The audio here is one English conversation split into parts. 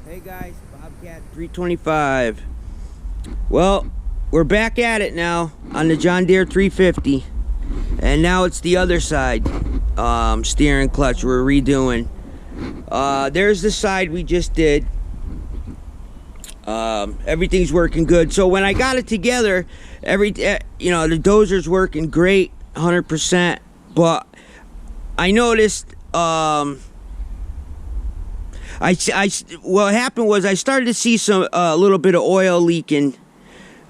Hey guys, Bobcat 325. Well, we're back at it now on the John Deere 350, and now it's the other side. Steering clutch we're redoing. There's the side we just did. Everything's working good. So when I got it together, the dozer's working great, 100%. But I noticed, what happened was I started to see a little bit of oil leaking.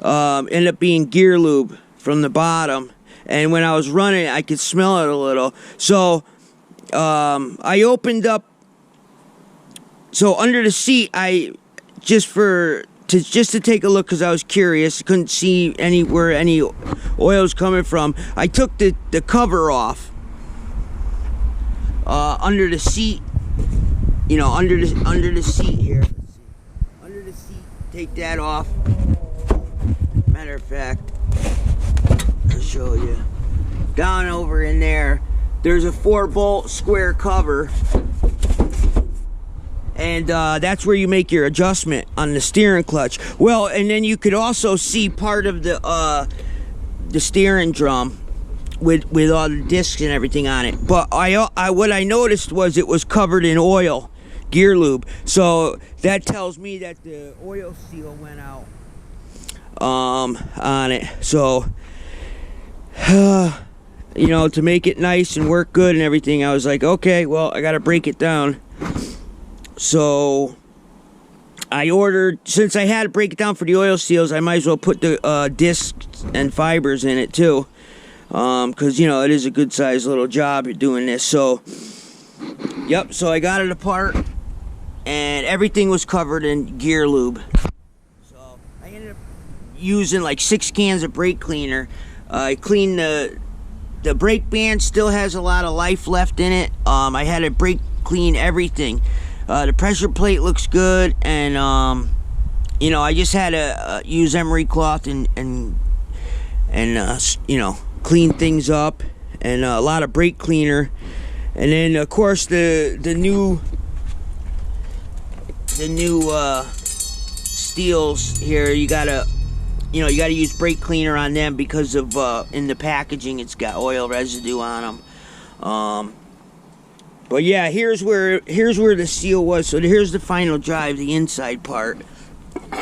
Ended up being gear lube from the bottom, and when I was running, I could smell it a little. So I opened up. So under the seat, just to take a look because I was curious, couldn't see where any oil was coming from. I took the cover off under the seat. Under the seat here. Under the seat, take that off. Matter of fact, I'll show you. Down over in there, there's a 4-bolt square cover, and that's where you make your adjustment on the steering clutch. Well, and then you could also see part of the steering drum with all the discs and everything on it. But what I noticed was it was covered in oil, gear lube. So that tells me that the oil seal went out on it. So to make it nice and work good and everything, I was like, okay, well, I gotta break it down. So I ordered, since I had to break it down for the oil seals, I might as well put the discs and fibers in it too, because it is a good sized little job you're doing this. So yep, so I got it apart and everything was covered in gear lube. So I ended up using like 6 cans of brake cleaner. I cleaned the brake band, still has a lot of life left in it. I had to brake clean everything. The pressure plate looks good, and I just had to use emery cloth and clean things up, and a lot of brake cleaner. And then of course the new steels here, you gotta use brake cleaner on them because of in the packaging it's got oil residue on them. But yeah, here's where the seal was. So here's the final drive, the inside part.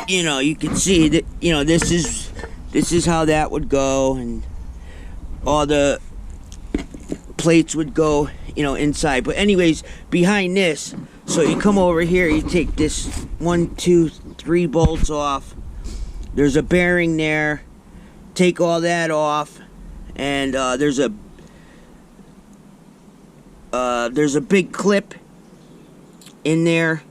You can see that this is how that would go, and all the plates would go inside. But anyways, behind this, so you come over here, you take this 1, 2, 3 bolts off. There's a bearing there. Take all that off, and there's a big clip in there.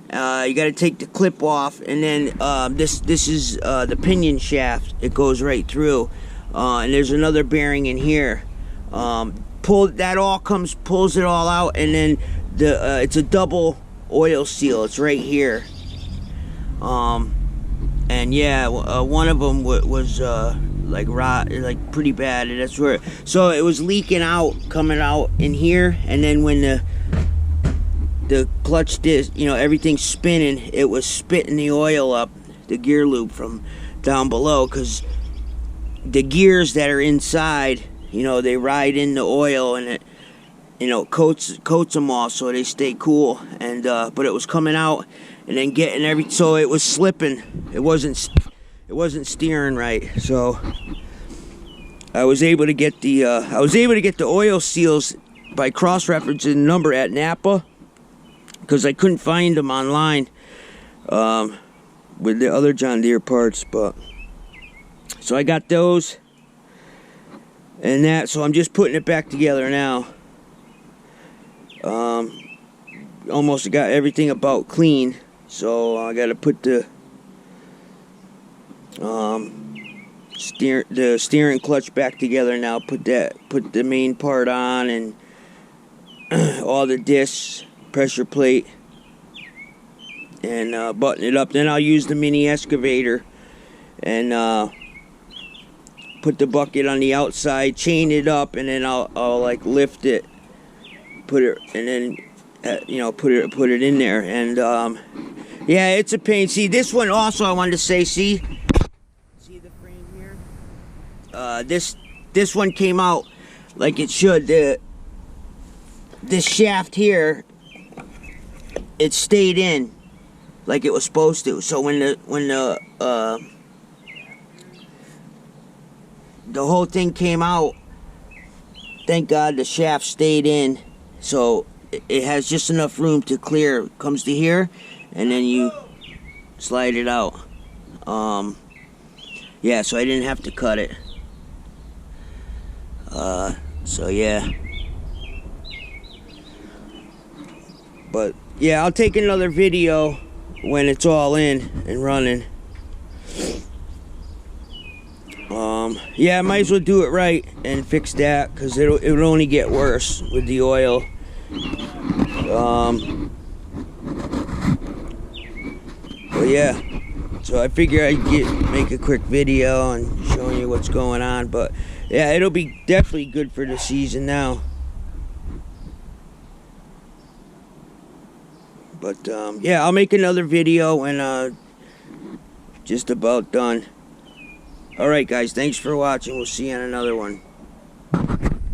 You got to take the clip off, and then this is the pinion shaft. It goes right through, and there's another bearing in here. Pulls it all out, and then it's a double oil seal. It's right here. And yeah, one of them was like pretty bad. And that's where, so it was leaking out, coming out in here, and then when the clutch disc, everything's spinning, it was spitting the oil up, the gear lube from down below, because the gears that are inside, they ride in the oil, and it coats them all so they stay cool. And but it was coming out and then getting so it was slipping. It wasn't steering right. So I was able to get the oil seals by cross-referencing the number at Napa, because I couldn't find them online with the other John Deere parts. But so I got those and that. So I'm just putting it back together now. Almost got everything about clean, so I got to put the steering clutch back together now. Put the main part on, and all the discs, pressure plate, and button it up. Then I'll use the mini excavator and put the bucket on the outside, chain it up, and then I'll like lift it, put it, and then you know, put it in there. And yeah, it's a pain. See, this one also I wanted to say, see the frame here? This one came out like it should. This shaft here, it stayed in like it was supposed to. So when the whole thing came out, thank God the shaft stayed in. So it has just enough room to clear. It comes to here, and then you slide it out. Yeah, so I didn't have to cut it. So yeah. But yeah, I'll take another video when it's all in and running. Yeah, I might as well do it right and fix that, because it'll only get worse with the oil. But yeah, so I figure I'd make a quick video and showing you what's going on. But yeah, it'll be definitely good for the season now. But yeah, I'll make another video when just about done. Alright guys, thanks for watching. We'll see you on another one.